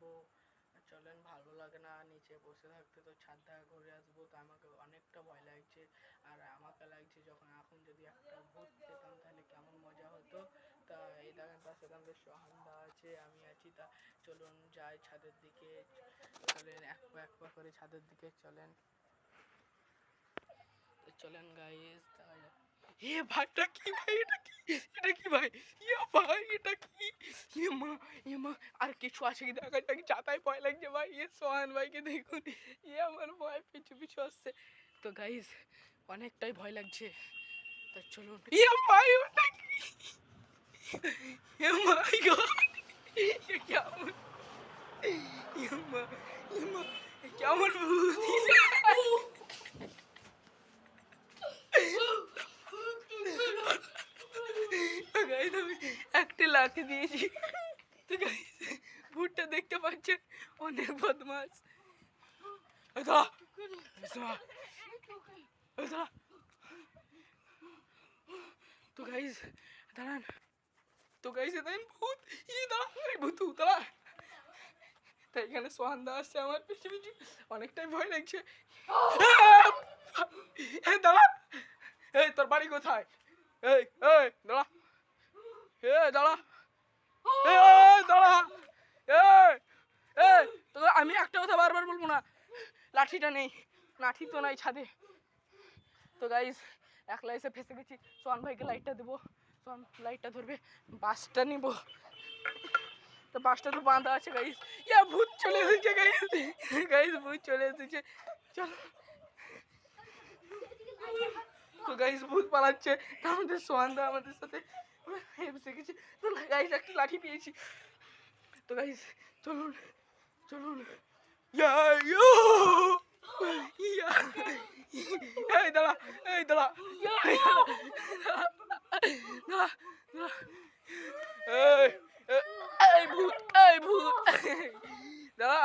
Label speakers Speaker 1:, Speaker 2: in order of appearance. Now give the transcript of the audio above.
Speaker 1: যাব। চলেন, ভালো লাগে না নিচে বসে থাকতে, তো ছাদ থেকে ঘুরে আসবো। তো আমাকে অনেকটা ভয় লাগছে, আর আমাকে লাগছে যখন এখন যদি একটা ভূত পেতাম তাহলে কেমন মজা হতো। তা এই দেখেন পাশে আমাদের সহান্দা আছে, আমি আছি। তা চলুন যাই ছাদের দিকে, চলেন এক পা করে ছাদের দিকে চলেন। তো চলেন গাইস, এ ভাইটা কি ভাই, এটা কি ভাই, ইয়ে ভাই এটা কি, ইয়ে মা আর কিছু আছে কি দেখা যাক, যাতায় ভয় লাগছে ভাই। ইয়ে সোহান ভাইকে দেখুন, ইয়ে আমার ভয় পিছু পিছু আসছে। তো গাইস অনেকটাই ভয় লাগছে, তো চলুন। ইয়ে ভাই ওটা কি, ইয়ে মাই গড, ये क्या ये माँ क्या मन গাইস আমি একটা লাথি দিয়েছি। তো গাইস ভূতটা দেখতে পাচ্ছেন অনেক বদমাস। তো গাইস দাঁড়ান, তো গাইস দেখেন ভূত, ই দাঁড়ান ভূত দাঁড়া। তাই এখানে সোহান্দা আসছে আমার পিছু পিছু, অনেকটাই ভয় লাগছে। দাঁড়া, এই তোর বাড়ি কোথায়? এই এই দাঁড়া, দাঁড়া, দাঁড়া, তো আমি একটা কথা বারবার বলবো না, লাঠিটা নেই, লাঠি তো নাই ছাদে। তো গাইস একলা এসে ফেসে গেছি। সোহান ভাইকে লাইটটা দেবো, সোহান লাইটটা ধরবে, বাসটা নিব। তো বাসটা তো বাঁধা আছে গাইস। ইয়া ভূত চলে এসেছে গাইস, গাইস ভূত চলে এসেছে, চলো। তো গাইস ভূত পালাচ্ছে, আমাদের সোহানদা আমাদের সাথে এসে গেছে। তো গাইস একটা লাঠি পেয়েছি। তো গাইস চলুন চলুন, এই দাঁড়া, এই দাঁড়া, এই ভূত, এই ভূত দাঁড়া।